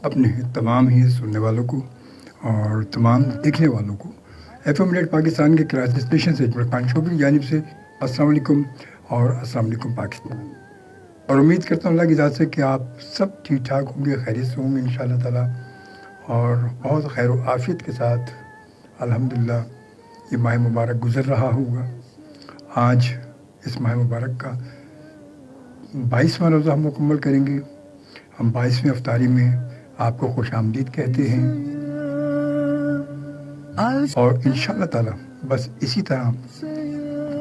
اپنے تمام ہی سننے والوں کو اور تمام دیکھنے والوں کو FM ریڈ پاکستان کے کراچی اسٹیشن سے اجمل خان شوبی کی جانب سے السلام علیکم اور السلام علیکم پاکستان. اور امید کرتا ہوں اللہ کی ذات سے کہ آپ سب ٹھیک ٹھاک ہوں گے, خیریت سے ہوں گے انشاءاللہ تعالیٰ, اور بہت خیر و عافیت کے ساتھ الحمدللہ یہ ماہ مبارک گزر رہا ہوگا. آج اس ماہ مبارک کا 22واں روزہ ہم مکمل کریں گے. ہم 22ویں افطاری میں آپ کو خوش آمدید کہتے ہیں, اور انشاءاللہ تعالیٰ بس اسی طرح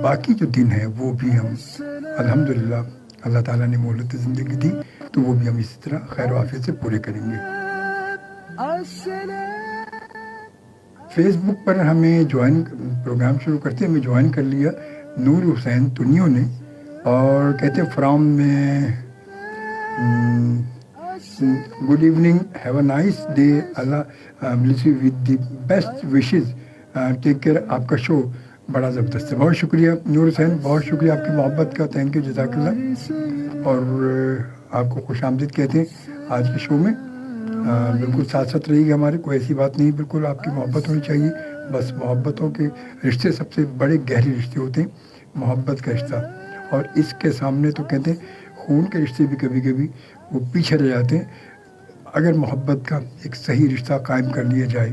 باقی جو دن ہیں وہ بھی ہم الحمدللہ اللہ تعالیٰ نے مہلت زندگی دی تو وہ بھی ہم اسی طرح خیر و عافیت سے پورے کریں گے. فیس بک پر ہمیں پروگرام شروع کرتے ہمیں جوائن کر لیا نور حسین تنیو نے, اور کہتے ہیں فرام میں good evening, have a nice day, Allah bless you with the best wishes, take care. آپ کا شو بڑا زبردست ہے, بہت شکریہ نور حسین, بہت شکریہ آپ کی محبت کا, تھینک یو, جزاک اللہ. اور آپ کو خوش آمدید کہتے ہیں آج کے شو میں. بالکل ساتھ ساتھ رہی گا ہمارے, کوئی ایسی بات نہیں, بالکل آپ کی محبت ہونی چاہیے. بس محبتوں کے رشتے سب سے بڑے گہرے رشتے ہوتے ہیں, محبت کا رشتہ, اور اس کے سامنے تو کہتے ہیں خون کے رشتے بھی کبھی کبھی وہ پیچھے رہ جاتے ہیں. اگر محبت کا ایک صحیح رشتہ قائم کر لیا جائے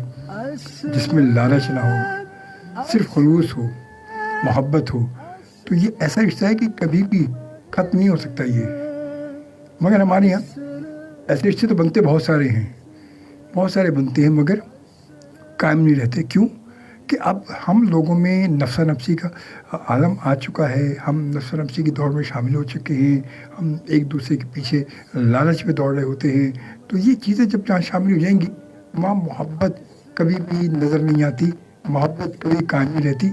جس میں لالچ نہ ہو, صرف خلوص ہو, محبت ہو, تو یہ ایسا رشتہ ہے کہ کبھی بھی ختم نہیں ہو سکتا یہ. مگر ہمارے یہاں ایسے رشتے تو بنتے بہت سارے ہیں, بہت سارے بنتے ہیں, مگر قائم نہیں رہتے. کیوں کہ اب ہم لوگوں میں نفسا نفسی کا عالم آ چکا ہے, ہم نفسا نفسی کی دوڑ میں شامل ہو چکے ہیں, ہم ایک دوسرے کے پیچھے لالچ میں دوڑ رہے ہوتے ہیں. تو یہ چیزیں جب جہاں شامل ہو جائیں گی وہاں محبت کبھی بھی نظر نہیں آتی, محبت کبھی قائم نہیں رہتی.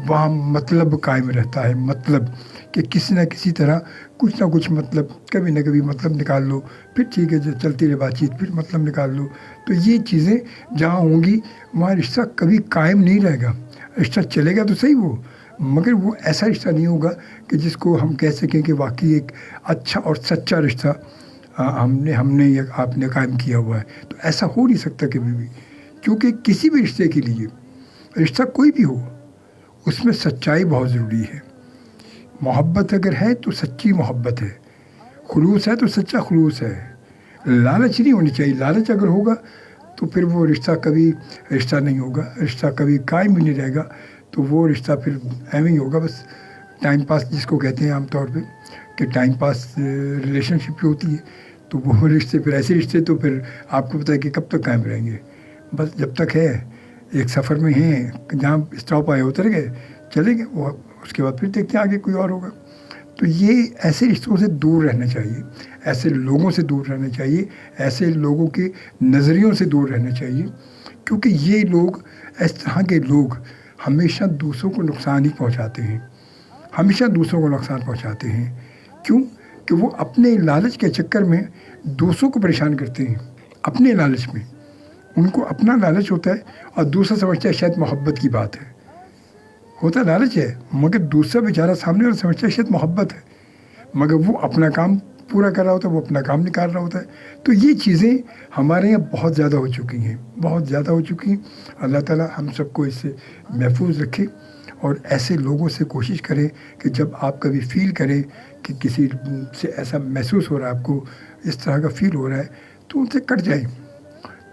وہاں مطلب قائم رہتا ہے, مطلب کہ کسی نہ کسی طرح کچھ نہ کچھ مطلب, کبھی نہ کبھی مطلب نکال لو, پھر ٹھیک ہے جو چلتی رہے بات چیت, پھر مطلب نکال لو. تو یہ چیزیں جہاں ہوں گی وہاں رشتہ کبھی قائم نہیں رہے گا. رشتہ چلے گا تو صحیح وہ, مگر وہ ایسا رشتہ نہیں ہوگا کہ جس کو ہم کہہ سکیں کہ واقعی ایک اچھا اور سچا رشتہ ہم نے یا آپ نے قائم کیا ہوا ہے. تو ایسا ہو نہیں سکتا کبھی بھی, کیونکہ کسی بھی رشتے کے لیے, رشتہ کوئی بھی ہو, اس میں سچائی بہت ضروری ہے. محبت اگر ہے تو سچی محبت ہے, خلوص ہے تو سچا خلوص ہے. لالچ نہیں ہونی چاہیے. لالچ اگر ہوگا تو پھر وہ رشتہ کبھی رشتہ نہیں ہوگا, رشتہ کبھی قائم بھی نہیں رہے گا. تو وہ رشتہ پھر ایویں ہی ہوگا, بس ٹائم پاس جس کو کہتے ہیں عام طور پہ کہ ٹائم پاس ریلیشن شپ جو ہوتی ہے. تو وہ رشتے پھر ایسے رشتے تو پھر آپ کو پتہ ہے کہ کب تک قائم رہیں گے. بس جب تک ہے ایک سفر میں ہیں, جہاں اسٹاپ آئے اتر گئے چلے گئے, وہ اس کے بعد پھر دیکھتے ہیں آگے کوئی اور ہوگا. تو یہ ایسے رشتوں سے دور رہنا چاہیے, ایسے لوگوں سے دور رہنا چاہیے, ایسے لوگوں کے نظریوں سے دور رہنا چاہیے, کیونکہ یہ لوگ, اس طرح کے لوگ ہمیشہ دوسروں کو نقصان ہی پہنچاتے ہیں, ہمیشہ دوسروں کو نقصان پہنچاتے ہیں. کیوں کہ وہ اپنے لالچ کے چکر میں دوسروں کو پریشان کرتے ہیں. اپنے لالچ میں ان کو اپنا لالچ ہوتا ہے, اور دوسرا سمجھتا ہے شاید محبت کی بات ہے. ہوتا لالچ ہے, مگر دوسرا بیچارہ سامنے والا سمجھتا ہے شاید محبت ہے, مگر وہ اپنا کام پورا کر رہا ہوتا ہے, وہ اپنا کام نکال رہا ہوتا ہے. تو یہ چیزیں ہمارے یہاں بہت زیادہ ہو چکی ہیں, بہت زیادہ ہو چکی ہیں. اللہ تعالیٰ ہم سب کو اس سے محفوظ رکھے, اور ایسے لوگوں سے کوشش کریں کہ جب آپ کبھی فیل کریں کہ کسی سے ایسا محسوس ہو رہا ہے, آپ کو اس طرح کا فیل ہو رہا ہے, تو ان سے کٹ جائیں.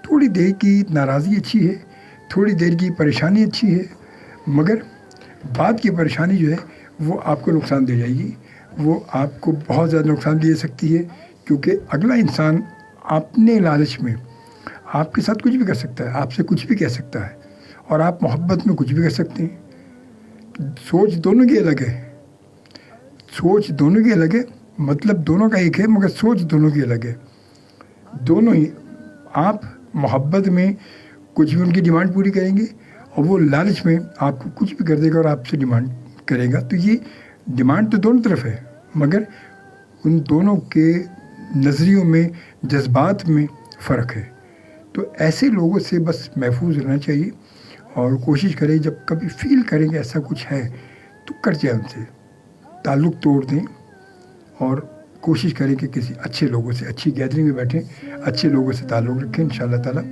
تھوڑی دیر کی ناراضی اچھی ہے, تھوڑی دیر کی پریشانی اچھی ہے, مگر بعد کی پریشانی جو ہے وہ آپ کو نقصان دے جائے گی, وہ آپ کو بہت زیادہ نقصان دے سکتی ہے. کیونکہ اگلا انسان اپنے لالچ میں آپ کے ساتھ کچھ بھی کر سکتا ہے, آپ سے کچھ بھی کہہ سکتا ہے, اور آپ محبت میں کچھ بھی کر سکتے ہیں. سوچ دونوں کی الگ ہے, سوچ دونوں کی الگ ہے, مطلب دونوں کا ایک ہے مگر سوچ دونوں کی الگ ہے. دونوں ہی, آپ محبت میں کچھ بھی ان کی ڈیمانڈ پوری کریں گے, اور وہ لالچ میں آپ کو کچھ بھی کر دے گا اور آپ سے ڈیمانڈ کرے گا. تو یہ ڈیمانڈ تو دونوں طرف ہے, مگر ان دونوں کے نظریوں میں, جذبات میں فرق ہے. تو ایسے لوگوں سے بس محفوظ رہنا چاہیے, اور کوشش کریں جب کبھی فیل کریں کہ ایسا کچھ ہے تو کٹ جائے, ان سے تعلق توڑ دیں, اور کوشش کریں کہ کسی اچھے لوگوں سے اچھی گیدرنگ میں بیٹھیں, اچھے لوگوں سے تعلق رکھیں انشاءاللہ تعالیٰ.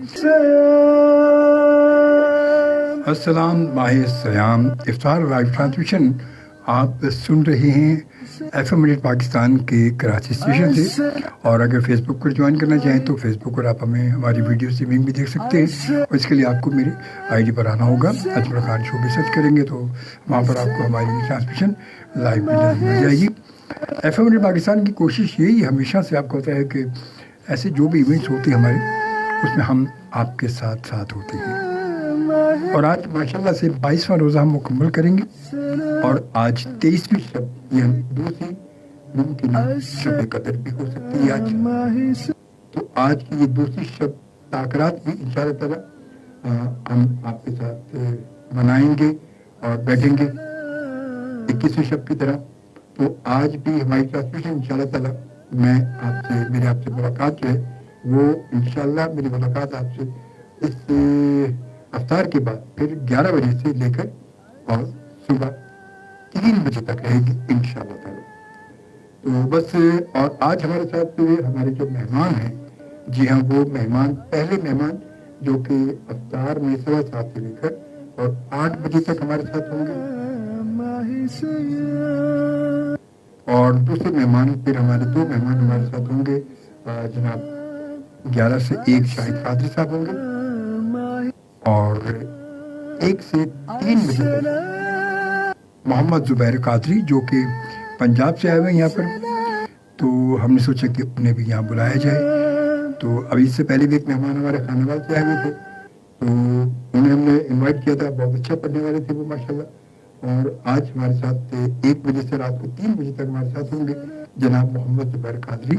السلام ماہ سیام افطار لائیو ٹرانسمیشن آپ سن رہے ہیں ایف ایم ریڈیو پاکستان کے کراچی اسٹیشن سے, اور اگر فیس بک پر جوائن کرنا چاہیں تو فیس بک پر آپ ہمیں ہماری ویڈیو اسٹریمنگ بھی دیکھ سکتے ہیں, اور اس کے لیے آپ کو میری آئی ڈی پر آنا ہوگا. اجمل خان شو بھی سرچ کریں گے تو وہاں پر آپ کو ہماری ٹرانسمیشن لائیو بھی مل جائے گی. ایف ایم ریڈیو پاکستان کی کوشش یہی ہمیشہ سے آپ کو ہوتا ہے کہ ایسے جو بھی ایونٹس ہوتے ہیں ہمارے, اس میں ہم آپ کے ساتھ ساتھ ہوتے ہیں. اور آج ماشاءاللہ سے 22واں روزہ ہم مکمل کریں گے, اور آج 23ویں شب یعنی دوسری ممکن شب قدر بھی ہو سکتی ہے آج. تو آج کی یہ دوسری شب تاکرات بھی انشاءاللہ تعالیٰ ہم آپ کے ساتھ منائیں گے اور بیٹھیں گے 21ویں شب کی طرح. تو آج بھی ہماری ٹرانسمیشن انشاءاللہ تعالیٰ میری آپ سے ملاقات جو ہے وہ انشاءاللہ میری ملاقات آپ سے اس افطار کے بعد پھر 11 بجے سے لے کر اور صبح 3 بجے تک رہے گی انشاءاللہ تعالیٰ. تو بس, اور آج ہمارے ساتھ ہمارے جو مہمان ہیں, جی ہاں وہ مہمان, پہلے مہمان جو کہ افطار میں 7:15 سے لے کر اور 8 بجے تک ہمارے ساتھ ہوں گے, اور دوسرے مہمان پھر ہمارے 2 مہمان ہمارے ساتھ ہوں گے. جناب 11 سے 1 شاہد قادری صاحب ہوں گے, اور 1 سے 3 بجے محمد زبیر قادری جو کہ پنجاب سے آئے ہوئے ہیں یہاں پر. تو ہم نے سوچا کہ انہیں بھی یہاں بلایا جائے. تو ابھی اس سے پہلے بھی ایک مہمان ہمارے خانہ وال سے آئے ہوئے تھے, تو انہیں ہم نے انوائٹ کیا تھا, بہت اچھا پڑھنے والے تھے وہ ماشاءاللہ. اور آج ہمارے ساتھ 1 بجے سے رات کو 3 بجے تک ہمارے ساتھ ہوں گے جناب محمد زبیر قادری.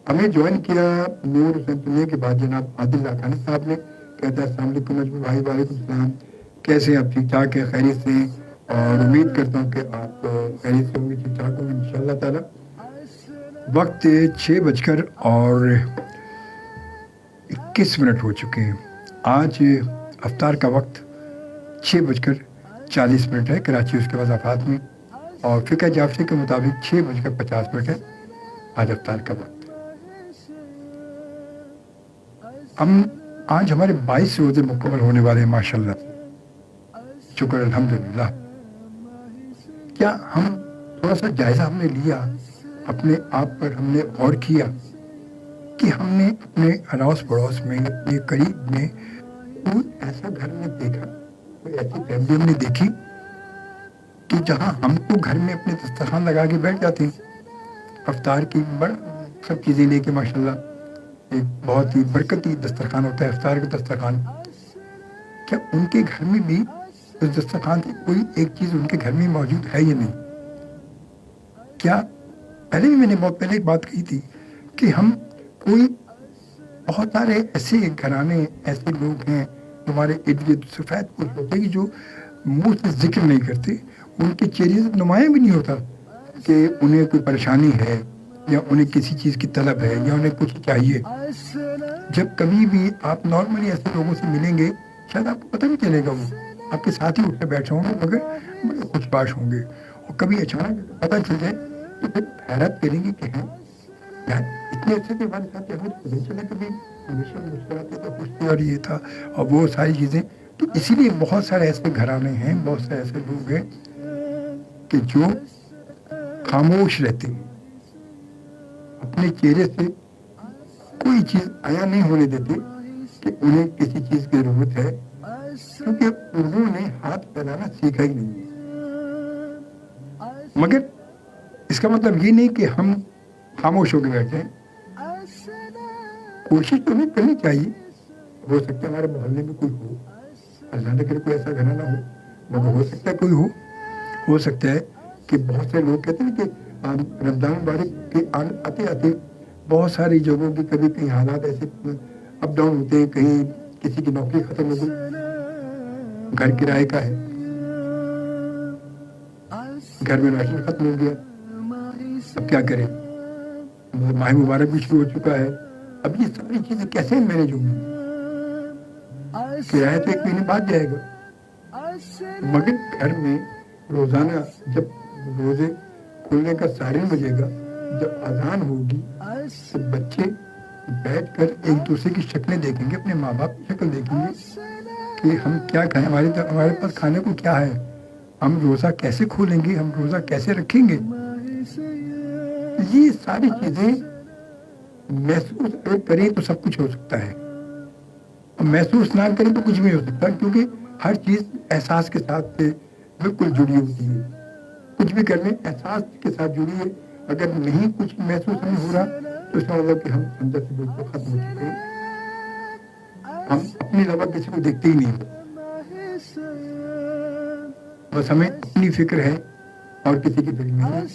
ہمیں جوائن کیا نور حسین پنیہ کے بعد جناب عادل لاکھانی صاحب نے. کہتا ہے السلام علیکم اجمل بھائی. وعلیکم السلام, کیسے ہیں آپ؟ ٹھیک ٹھاک ہے, خیریت سے ہیں, اور امید کرتا ہوں کہ آپ خیریت سے ہوں گے, ٹھیک ٹھاک ہوں گے انشاءاللہ تعالیٰ. وقت 6:21 ہو چکے ہیں. آج افطار کا وقت 6:40 ہے کراچی اس کے وضافات میں, اور فقہ جعفری کے مطابق 6:50 ہے آج افطار کا وقت. ہم آج ہمارے 22 روزے مکمل ہونے والے ہیں ماشاءاللہ, شکر الحمدللہ. کیا ہم تھوڑا سا جائزہ ہم نے لیا اپنے آپ پر, ہم نے غور کیا کہ ہم نے اپنے اڑوس پڑوس میں, اپنے قریب میں کوئی ایسا گھر میں دیکھا, کوئی ایسی فیملی ہم نے دیکھی کہ جہاں ہم تو گھر میں اپنے دسترخوان لگا کے بیٹھ جاتے ہیں افطار کی بڑا سب چیزیں لے کے ماشاءاللہ, ایک بہت ہی برکتی دسترخوان ہوتا ہے افطار کا دسترخوان. کیا ان کے گھر میں بھی اس دسترخوان کی کوئی ایک چیز ان کے گھر میں موجود ہے یا نہیں؟ کیا پہلے بھی میں نے بہت پہلے ایک بات کہی تھی کہ ہم کوئی بہت سارے ایسے گھرانے, ایسے لوگ ہیں ہمارے ارد گرد سفید پوش ہوتے ہیں جو منہ سے ذکر نہیں کرتے, ان کے چہرے سے نمایاں بھی نہیں ہوتا کہ انہیں کوئی پریشانی ہے یا انہیں کسی چیز کی طلب ہے یا انہیں کچھ چاہیے. جب کبھی بھی آپ نارملی ایسے لوگوں سے ملیں گے شاید آپ کو پتہ نہیں چلے گا, وہ آپ کے ساتھ ہی اٹھ کے بیٹھے ہوں گے مگر بڑے خوش باش ہوں گے, اور کبھی اچانک پتہ چل جائے تو پھر حیرت کریں گے کہ ہیں یار اتنے اچھے سے ہمارے ساتھ نہیں چلا, کبھی ہمیشہ مسکراتے تھے, خوش تھے, اور یہ تھا اور وہ ساری چیزیں. تو اسی لیے بہت سارے ایسے گھرانے ہیں, بہت سارے ایسے لوگ ہیں کہ جو خاموش رہتے ہیں, اپنے چہرے سے کوئی چیز عیاں نہیں ہونے دیتے کہ انہیں کسی چیز کی ضرورت ہے, کیونکہ انہوں نے ہاتھ پھیلانا سیکھا ہی نہیں. مگر اس کا مطلب یہ نہیں کہ ہم خاموش ہو کے بیٹھ جائیں. کوشش تو ہمیں کرنی چاہیے, ہو سکتا ہے ہمارے محلے میں کوئی ہو, اللہ نہ کرے کوئی ایسا گھرانہ ہو, مگر ہو سکتا ہے کوئی ہو سکتا ہے کہ بہت سے لوگ کہتے ہیں کہ رمضان مبارک کے آتے آتے بہت ساری جگہوں کی کبھی کہیں حالات ایسے اپ ڈاؤن ہوتے ہیں, کہیں کسی کی نوکری ختم ہو گئی, گھر کرائے کا ہے, گھر میں راشن ختم ہو گیا, اب کیا کریں, ماہ مبارک بھی شروع ہو چکا ہے, اب یہ ساری چیزیں کیسے مینیج ہوں گی؟ کرایہ تو 1 مہینے بعد جائے گا, مگر گھر میں روزانہ جب روزے کھلنے کا سائرن بجے گا، جب اذان ہوگی تو بچے بیٹھ کر ایک دوسرے کی شکلیں دیکھیں گے، اپنے ماں باپ کی شکل دیکھیں گے کہ ہم کیا کھائیں، ہمارے پاس کھانے کو کیا ہے، ہم روزہ کیسے کھولیں گے، ہم روزہ کیسے رکھیں گے. یہ ساری چیزیں محسوس اگر کریں تو سب کچھ ہو سکتا ہے، اور محسوس نہ کریں تو کچھ بھی نہیں ہو سکتا، کیونکہ ہر چیز احساس کے ساتھ بالکل جڑی ہوتی ہے. کچھ بھی کرنے احساس کے ساتھ جڑی ہے. اگر نہیں کچھ محسوس نہیں ہو رہا تو اس کا مطلب کہ ہم اندر سے بالکل ختم ہو چکے ہیں. ہم اپنے علاوہ کسی کو دیکھتے ہی نہیں، بس ہمیں اپنی فکر ہے اور کسی کی فکر نہیں.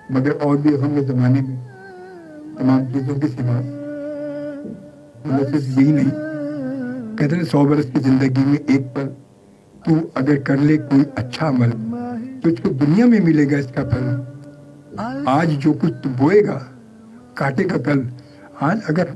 مگر اور بھی ہم کے زمانے میں تمام چیزوں کی سما صرف یہی نہیں، کہتے ہیں 100 برس کی زندگی میں ایک پل تو اگر کر لے کوئی اچھا عمل تو اس کو دنیا میں ملے گا اس کا پھل. آج جو کچھ تو بوئے گا کاٹے گا کل. آج اگر